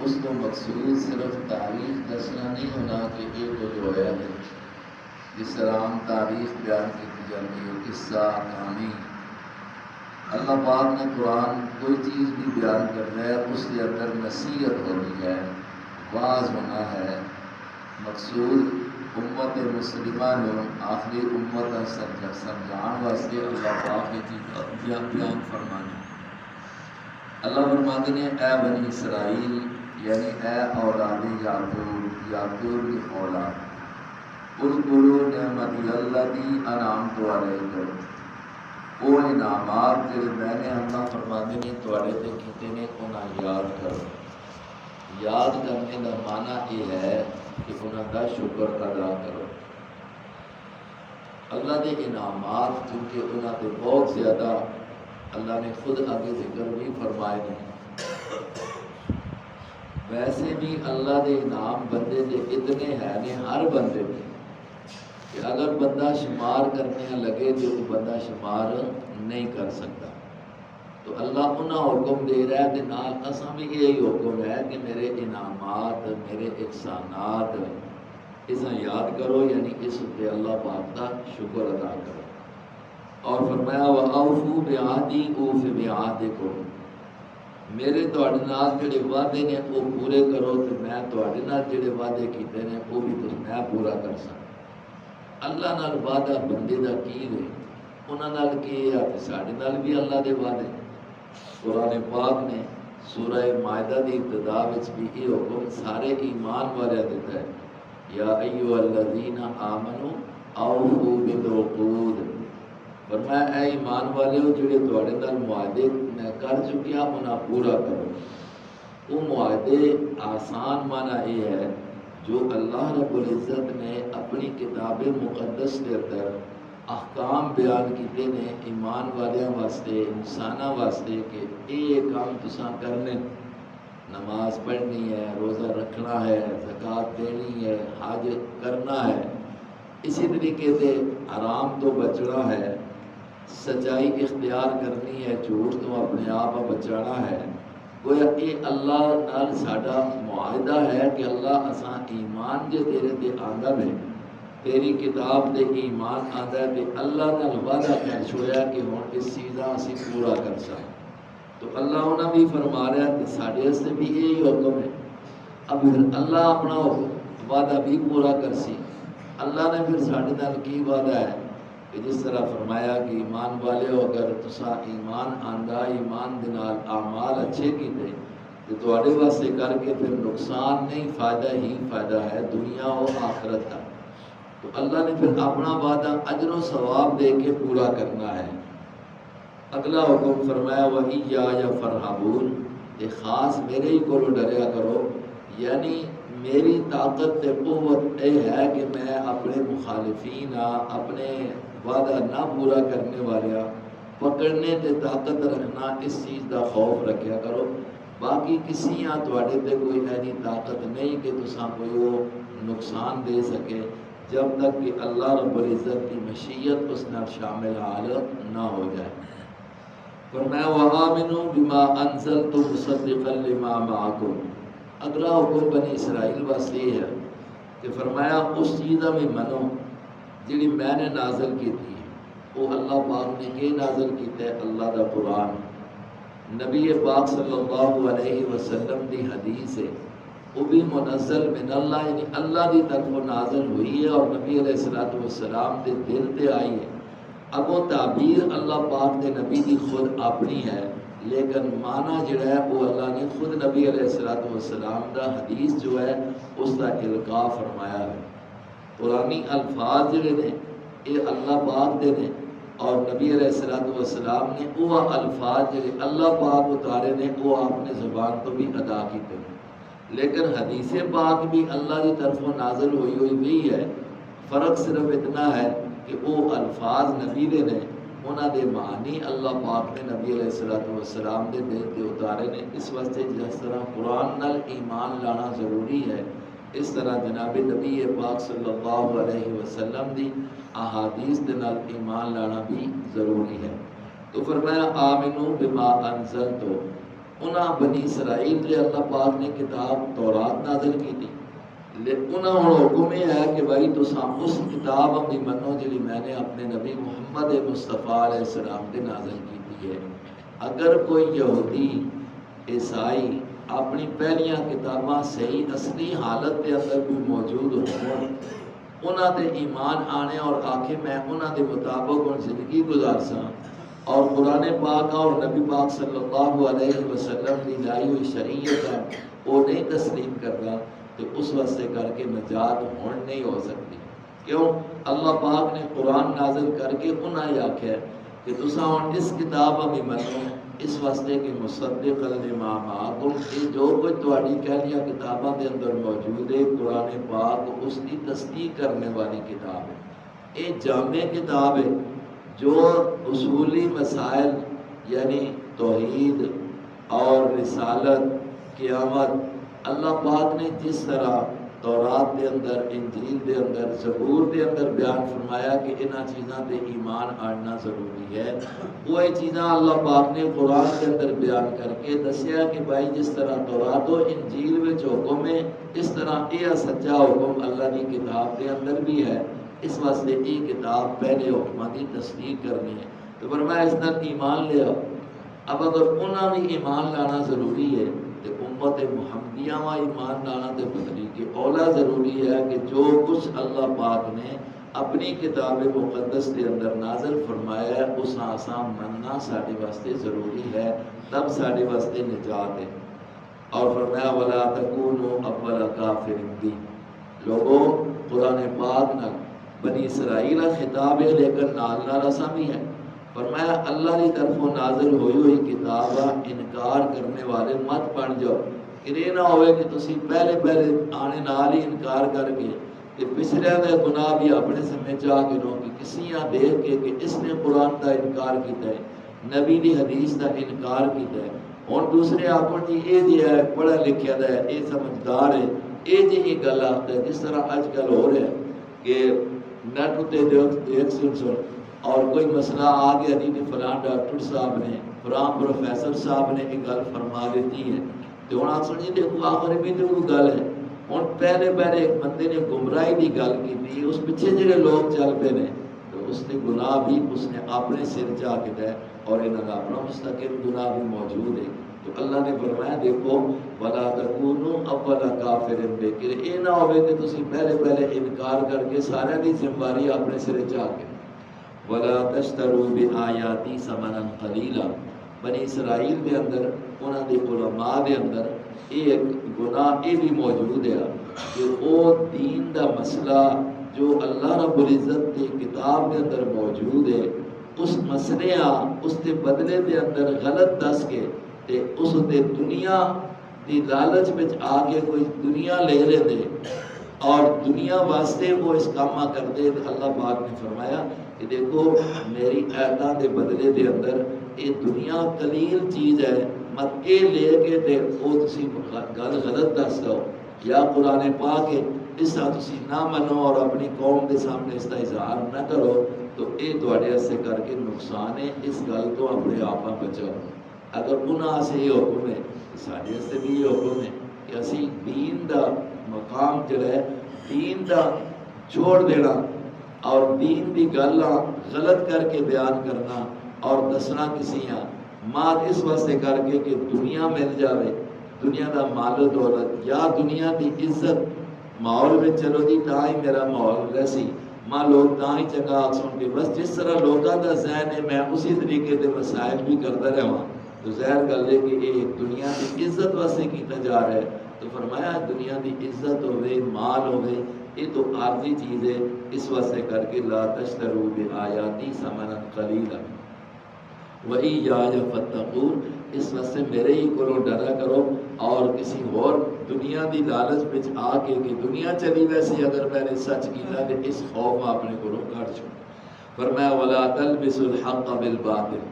اس کو مقصود صرف تاریخ دسنا نہیں ہونا کہ یہ تو جو ہے جس طرح عام تاریخ بیان کی جاتی ہے، قصہ کہانی۔ اللہ پاک نے قرآن کوئی چیز بھی بیان کرنا ہے اس کے اندر نصیحت ہونی ہے، واعظ ہونا ہے۔ مقصود امت مسلمہ نے آخری امت سمجھان واسطے اللہ پاک نے چیز بیان فرمانی۔ اللہ فرماتے ہیں اے بنی اسرائیل، یعنی اے اولاد یعقوب، یعقوب کی اولاد، اذکروا نعمتی التی انعمت علیکم، وہ انعامات جو میں نے اللہ فرماتے ہیں تواڈے تے کیتے نے انہاں یاد کرو۔ یاد کرنے کا معنی یہ ہے کہ انہاں کا شکر ادا کرو۔ اللہ کے انعامات کیونکہ انہاں تے بہت زیادہ اللہ نے خود آگے ذکر بھی فرمائے ہیں۔ ویسے بھی اللہ کے انعام بندے دے اتنے ہیں نے ہر بندے دے کہ اگر بندہ شمار کرنے لگے تو وہ بندہ شمار نہیں کر سکتا۔ تو اللہ انہاں حکم دے رہا ہے کہ نال اساں بھی یہی حکم ہے کہ میرے انعامات، میرے احسانات اساں یاد کرو، یعنی اس پہ اللہ پاک کا شکر ادا کرو۔ اور فرمایا وَأَوْفُوا بِعَهْدِي أُوفِ بِعَهْدِكُمْ، میرے تواڈے نال جڑے وعدے نے وہ پورے کرو تو میں تواڈے نال جڑے وعدے کیتے نے وہ بھی تو میں پورا کر سکاں۔ اللہ نال وعدہ بندے دا کی ہے، انہاں نال کی ہے تے ساڈے نال بھی اللہ دے وعدے۔ قرآن پاک نے سورہ مائدہ دی ابتدا وچ بھی یہ حکم سارے ایمان والے دیتا ہے، یا ایھا الذین آمنوا اوفوا بالعقود، فرمایا اے ایمان والے ہو جڑے تواڈے نال معاہدے میں کر چکیا انہاں پورا کرو۔ وہ معاہدے آسان معنی یہ ہے جو اللہ رب العزت نے اپنی کتاب مقدس کے اندر احکام بیان کیتے نے ایمان والیاں واسطے، انساناں واسطے کہ یہ کام تساں کرنے، نماز پڑھنی ہے، روزہ رکھنا ہے، زکوٰۃ دینی ہے، حج کرنا ہے، اسی طریقے سے حرام تو بچنا ہے، سچائی اختیار کرنی ہے، جھوٹ تو اپنے آپ بچانا ہے۔ گویا یہ اللہ نال ساڈا معاہدہ ہے کہ اللہ اساں ایمان جے تیرے تے آندا ہے، تیری کتاب تے ایمان آندا ہے تے اللہ نال وعدہ کر چھوڑیا کہ ہن اس چیزاں اسی پورا کر سکیں۔ تو اللہ انہاں بھی فرما رہا ہے کہ ساڈے واسطے بھی یہی حکم ہے۔ اب پھر اللہ اپنا وعدہ بھی پورا کر سی۔ اللہ نے پھر ساڈے نال کی وعدہ ہے کہ جس طرح فرمایا کہ ایمان والے ہو اگر تساں ایمان آندا، ایمان دے نال اعمال اچھے کیتے تو تواڈے واسطے کر کے پھر نقصان نہیں، فائدہ ہی فائدہ ہے دنیا و آخرت کا۔ تو اللہ نے پھر اپنا وعدہ اجر و ثواب دے کے پورا کرنا ہے۔ اگلا حکم فرمایا وَإِيَّايَ فَارْهَبُونِ، کہ خاص میرے ہی کو ڈریا کرو، یعنی میری طاقت تے قوت یہ ہے کہ میں اپنے مخالفین اپنے وعدہ نہ پورا کرنے والے پکڑنے تے طاقت رکھنا، اس چیز دا خوف رکھیا کرو۔ باقی کسی تواڈے تے کوئی ایسی طاقت نہیں کہ تساں کوئی وہ نقصان دے سکے جب تک کہ اللہ رب العزت کی مشیت اس نال شامل حال نہ ہو جائے۔ فرمایا وَآمِنُوا بِمَا أَنزَلْتُ مُصَدِّقًا لِمَا مَعَكُمْ، اگلا حکم بنی اسرائیل واسطے یہ ہے کہ فرمایا اس چیزہ میں منو جڑی میں نے نازل کی تھی۔ وہ اللہ پاک نے کہ نازل کیتا ہے اللہ دا قرآن، نبی پاک صلی اللہ علیہ وسلم دی حدیث ہے، وہ بھی منزل من اللہ، یعنی اللہ دی طرف نازل ہوئی ہے اور نبی علیہ السلام دے دل تے آئی ہے۔ اب وہ تعبیر اللہ پاک دے نبی دی خود اپنی ہے، لیکن معنی جڑا ہے وہ اللہ نے خود نبی علیہ السلام دا حدیث جو ہے اس دا القاء فرمایا ہے۔ قرآنی الفاظ جڑے نے یہ اللہ پاک دے نے اور نبی علیہ السلام نے وہ الفاظ جڑے اللہ پاک اتارے نے وہ اپنے زبان تو بھی ادا کیتے ہیں، لیکن حدیث پاک بھی اللہ کی طرف نازل ہوئی ہوئی بھی ہے۔ فرق صرف اتنا ہے کہ وہ الفاظ نبی دے نے، انہاں دے معنی اللہ پاک نے نبی علیہ السلام دے دل تے اتارے نے۔ اس واسطے جس طرح قرآن نال ایمان لانا ضروری ہے، اس طرح جناب نبی پاک صلی اللہ علیہ وسلم دی احادیث دے نال ایمان لانا بھی ضروری ہے۔ تو فرمایا آمنو بما انزلتو، انہاں بنی اسرائیل دے اللہ پاک نے کتاب تورات نازل کی تھی، انہاں ہن حکم یہ ہے کہ بھائی تساں اس کتاب دی منو جڑی میں نے اپنے نبی محمد مصطفیٰ علیہ السلام تے نازل کی ہے۔ اگر کوئی یہودی عیسائی اپنی پہلیاں کتاباں صحیح اصلی حالت کے اندر بھی موجود ہوں، انہاں دے ایمان آنے اور آکھے میں انہاں دے مطابق ان زندگی گزارساں اور قرآن پاک اور نبی پاک صلی اللہ علیہ وسلم کی لائی ہوئی شریعت ہے وہ نہیں تسلیم کرتا، تو اس واسطے کر کے نجات ہون نہیں ہو سکتی۔ کیوں؟ اللہ پاک نے قرآن نازل کر کے انہیں آکھیا کہ تساں ہن اس کتاب بھی منو اس واسطے کہ مصدق لما معکم، یہ جو کچھ تہاڈی پہلیاں کتاباں دے اندر موجود ہے قرآن پاک اس کی تصدیق کرنے والی کتاب ہے۔ یہ جامع کتاب ہے جو اصولی مسائل یعنی توحید اور رسالت، قیامت، اللہ پاک نے جس طرح تورات دے اندر، انجیل دے اندر، زبور دے اندر بیان فرمایا کہ انہاں چیزاں تے ایمان آنا ضروری ہے، وہ چیزاں اللہ پاک نے قرآن کے اندر بیان کر کے دسیا کہ بھائی جس طرح تورات و انجیل وچ حکم ہے اس طرح یہ سچا حکم اللہ کی کتاب کے اندر بھی ہے، اس واسطے یہ کتاب پہلے حکماں کی تصدیق کرنی ہے۔ تو فرمایا اس طرح ایمان لے آؤ۔ اب اگر انہاں بھی ایمان لانا ضروری ہے تو امت محمدیہ وا ایمان لانا تو بدلی کہ اولا ضروری ہے کہ جو کچھ اللہ پاک نے اپنی کتاب مقدس کے اندر نازل فرمایا ہے اس آسان مننا سارے واسطے ضروری ہے، تب سارے واسطے نجات ہے۔ اور فرمایا وَلَا تَكُونُوا أَوَّلَ كَافِرٍ بِهِ، لوگوں قرآن پاک نہ بنی اسرائیل خطاب ہے لیکن نال نال اساں بھی ہے۔ فرمایا اللہ کی طرفوں نازل ہوئی ہوئی کتاب انکار کرنے والے مت بن جاؤ، کہ یہ نہ ہوئے کہ تسی پہلے آنے نال ہی انکار کر کے کہ پچھلے دے گناہ بھی اپنے سمے چاہ کے رو کہ کسیاں دیکھ کے کہ اس نے قرآن کا انکار کیتا ہے، نبی دی حدیث کا انکار کیتا ہے، اور دوسرے آپن جی یہ جی ہے پڑھا لکھیا ہے، یہ سمجھدار ہے، یہ جی ہی گل آتا ہے۔ جس طرح اج کل ہو رہا ہے کہ نیٹ تے دیکھ سن اور کوئی مسئلہ آ گیا جی فلاں ڈاکٹر صاحب نے فلاں پروفیسر صاحب نے ایک گل فرما دیتی ہے تو ہوں آپ سنیے دیکھو آخر بھی تو کوئی گل ہے، ہوں پہلے ایک بندے نے گمراہی کی گل کی اس پیچھے جڑے لوگ چل پے نے تو اس کے گناہ بھی اس نے اپنے سر چا کے دے اور انہوں کا اپنا مستقل گناہ بھی موجود ہے۔ تو اللہ نے فرمایا دیکھو وَلَا تَكُونُوا أَوَّلَ كَافِرٍ بِهِ، کہ یہ نہ ہوئے کہ تسی پہلے انکار کر کے سارے کی ذمہ داری اپنے سر چا کے وَلَا تَشْتَرُوا بِآيَاتِي ثَمَنًا قَلِيلًا۔ بنی اسرائیل کے اندر انہوں نے علماء کے اندر ایک گناہ یہ بھی موجود ہے کہ وہ دین دا مسئلہ جو اللہ رب العزت کی کتاب کے اندر موجود ہے اس مسئلے اس کے بدلے کے اندر غلط دس کے تے اس تے دنیا دی لالچ میں آ کے کوئی دنیا لے لے دے اور دنیا واسطے وہ اس کام کرتے۔ اللہ پاک نے فرمایا کہ دیکھو میری آیتاں دے بدلے دے اندر یہ دنیا قلیل چیز ہے، مت یہ لے کے تے وہ تسی گل غلط دس دو یا قرآن پاک ہے اس طرح تسی نہ منو اور اپنی قوم کے سامنے اس کا اظہار نہ کرو تو یہ تواڈے سے کر کے نقصان ہے، اس گل تو اپنے آپ بچاؤ۔ اگر انہاں سے یہ حکم ہے سارے سے بھی یہ حکم ہے کہ اسی دین دا مقام جڑا ہے دین دا چھوڑ دینا اور دین دی گلاں غلط کر کے بیان کرنا اور دسنا کسی مات اس واسطے کر کے کہ دنیا مل جاوے، دنیا دا مال و دولت یا دنیا دی عزت ماحول میں چلو جی تاں ہی میرا ماحول رہسی ماں لوگ تاں ہی چنگا آگ سن کے بس جس طرح لوگوں کا ذہن ہے میں اسی طریقے دے مسائل بھی کرتا رہا تو ظاہر گل ہے کہ یہ دنیا کی عزت واسطے کیتا جا رہا ہے۔ تو فرمایا دنیا کی عزت ہوئے مال ہوئے یہ تو عارضی چیز ہے، اس واسطے کر کے لا تشتروا بآیاتی ثمنا قلیلا وإیایا فاتقون، اس واسطے میرے ہی کو ڈرا کرو اور کسی اور دنیا دی لالچ میں آ کے کہ دنیا چلی ویسے اگر میں نے سچ کیتا تو اس خوف اپنے کو کر چھوڑ۔ فرمایا ولا تلبسوا الحق بالباطل،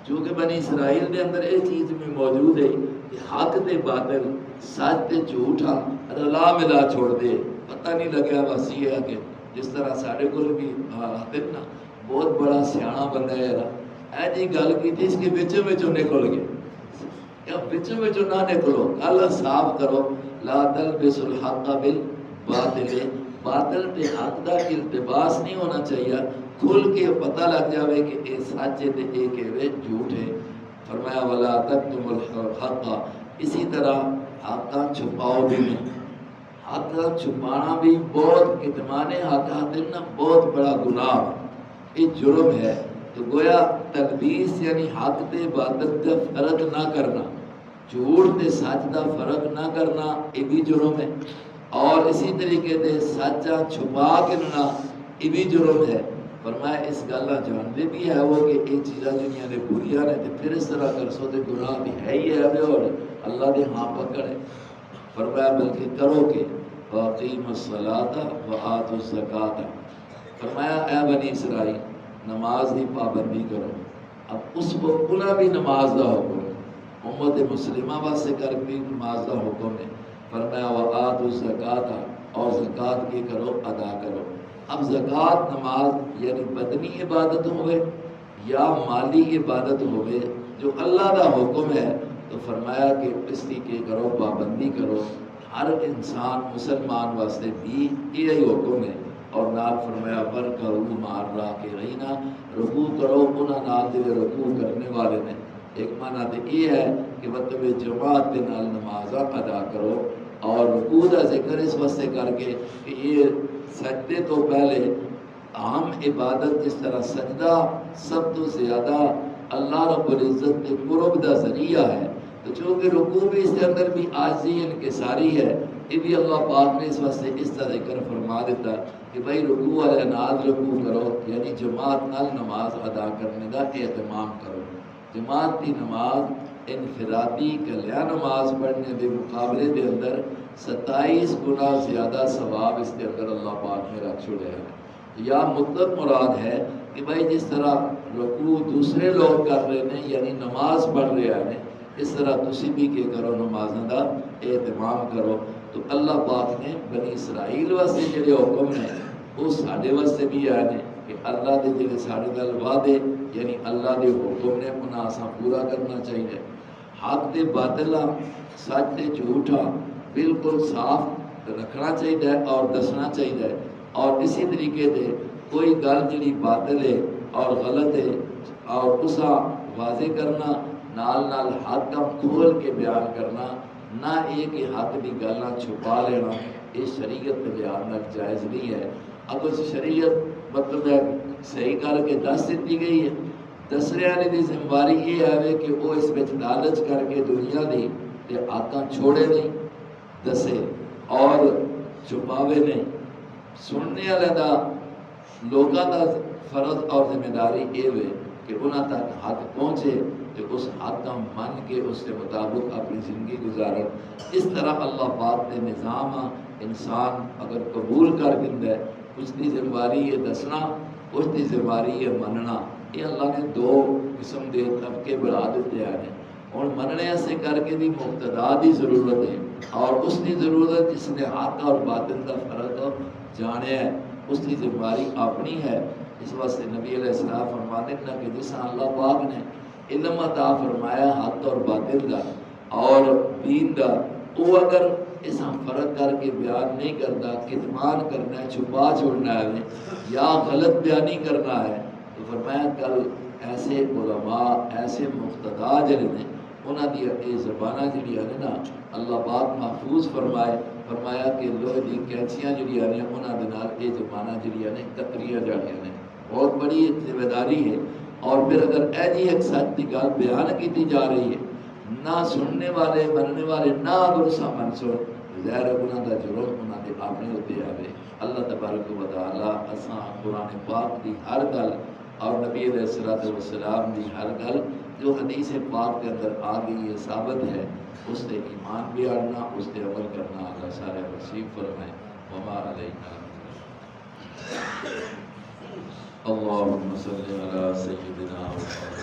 چونکہ بنی اسرائیل کے اندر یہ چیز بھی موجود ہے کہ حق تے باطل سچ تے جھوٹا رلا ملا چھوڑ دے، پتہ نہیں لگیا بس یہ ہے کہ جس طرح سارے کو بھی نا بہت بڑا سیاح بندہ ہے اے جی گل کی تھی اس کے بچوں نکل گئے کہ بچوں نہ نکلو، گل صاف کرو. لا تلبسوا الحق بالباطل، باطل تے حق دا التباس نہیں ہونا چاہیے. کھل کے پتہ لگ جاوے کہ اے سچ ہے تے اے کہوے جھوٹ ہے. فرمایا ولا تکتموا الحق، اسی طرح حق چھپاؤ بھی نہیں. حق چھپانا بھی بہت، کتمان حق نا بہت بڑا گناہ، یہ جرم ہے. تو گویا تلبیس یعنی حق تے باطل کا فرق نہ کرنا، جھوٹ تے سچ دا فرق نہ کرنا، یہ بھی جرم ہے. اور اسی طریقے سے سچا چھپا کے رہنا، یہ بھی جرم ہے. فرمایا اس گل جانتے بھی ہے وہ کہ یہ چیزاں جنیاں نے بریاں نے، تو پھر اس طرح کر سو تو گناہ بھی ہے ہی ہے اور اللہ دے ہاں پکڑ ہے. فرمایا بلکہ کرو کہ وَأَقِيمُوا الصَّلَاةَ وَآتُوا الزَّكَاةَ. فرمایا اے بنی اسرائیل نماز کی پابندی کرو. اب اس وقت انہاں بھی نماز دا حکم ہے، امت مسلمہ واسطے کر بھی نماز دا حکم ہے. فرمایا وَآتُوا الزَّكَاةَ، اور زکوٰۃ کی کرو، ادا کرو. اب زکوٰۃ نماز یعنی بدنی عبادت ہوئے یا مالی عبادت ہوئے جو اللہ دا حکم ہے، تو فرمایا کہ اس کی کرو، پابندی کرو. ہر انسان مسلمان واسطے بھی یہی حکم ہے. اور نال فرمایا وَارْكَعُوا مَعَ الرَّاكِعِينَ، رکوع کرو انہاں نال جڑے رکوع کرنے والے نے. ایک معنی تو یہ ہے کہ مطلب جماعت کے نال نماز ادا کرو. اور رکوع کا ذکر اس واسطے کر کے کہ یہ سجدے تو پہلے عام عبادت، جس طرح سجدہ سب تو زیادہ اللہ رب العزت کے قرب دا ذریعہ ہے، تو چونکہ رکوع بھی اس کے اندر بھی عاجزی انکساری ہے، یہ بھی اللہ پاک نے اس واسطے اس طرح ذکر فرما دیتا کہ بھائی رکوع والے نال رکوع کرو، یعنی جماعت نال نماز ادا کرنے کا اہتمام کرو. جماعت کی نماز انفرادی کلیہ نماز پڑھنے کے مقابلے کے اندر 27 گنا زیادہ ثواب اس کے اندر اللہ پاک نے رکھ چھوڑے ہیں. یا مطلق مراد ہے کہ بھائی جس طرح رکوع دوسرے لوگ کر رہے ہیں یعنی نماز پڑھ رہے ہیں، اس طرح تسی بھی کہ کرو نمازوں کا اہتمام کرو. تو اللہ پاک نے بنی اسرائیل واسطے جڑے حکم ہیں وہ سارے واسطے بھی آئے ہیں کہ اللہ دے جڑے سارے نال وعدے یعنی اللہ دے حکم نے انہاں اساں پورا کرنا چاہیے. حق دے باطلاں، سچ دے جھوٹاں بالکل صاف رکھنا چاہیے اور دسنا چاہیے. اور اسی طریقے سے کوئی گل جڑی باطل ہے اور غلط ہے اور اسا واضح کرنا، نال نال حق کا کھول کے بیان کرنا، نہ یہ کہ حق کی گلاں چھپا لینا. یہ شریعت کے بیان تک جائز نہیں ہے. اب اس شریعت مطلب ہے صحیح کر کے دس دیتی گئی ہے. دسنے والے کی ذمہ داری یہ ہے کہ وہ اس میں لالچ کر کے دنیا دی تے آقاں چھوڑے نہیں، دسے اور چھپاوے نہیں. سننے والے دا لوگوں کا فرض اور ذمہ داری یہ ہے کہ انہاں تک حق پہنچے کہ اس حق کا من کے اس کے مطابق اپنی زندگی گزارے. اس طرح اللہ پاک نے نظام انسان اگر قبول کر دیندا ہے، اس کی ذمہ داری یہ دسنا، اس کی ذمہ داری یہ مننا. یہ اللہ نے دو قسم کے طبقے بڑھا دیتے ہیں. اور مننے سے کر کے بھی مقتدا کی ضرورت ہے، اور اس کی ضرورت جس نے حق اور باطل کا فرق جانے ہے اس کی ذمہ داری اپنی ہے. اس واسطے نبی علیہ السلام فرماتے ہیں کہ جس اللہ پاک نے علم عطا فرمایا حق اور باطل کا اور دین کا، وہ اگر اس فرق کر کے بیان نہیں کرتا، کتمان کرنا ہے، چھپا چھوڑنا ہے یا غلط بیانی کرنا ہے، تو فرمایا کل ایسے علماء ایسے مقتدا جڑے نے انہاں دی یہ زبانہ جڑیاں نے نا اللہ پاک محفوظ فرمائے. فرمایا کہ لوہے دی کینچیاں جڑیاں نے انہاں دے نال یہ زبانہ جڑیاں نے کتریاں جاڑیاں نے. بہت بڑی ذمہ داری ہے. اور پھر اگر اے جی ایک سچ کی گل بیان کی جا رہی ہے، نہ سننے والے مننے والے نہ اگر اسا منسو، ظاہر ہے انہاں دا جرم انہاں دے اپنے ہوتے آوے. اللہ تبارک و تعالی اساں قرآن پاک دی ہر گل اور نبی علیہ الصلوۃ والسلام دی ہر گل جو حدیث پاک کے اندر آ گئی ہے ثابت ہے، اس سے ایمان بھی آنا، اس سے عمل کرنا اللہ سارے نصیب فرمائے. وما علینا اللهم صل على سيدنا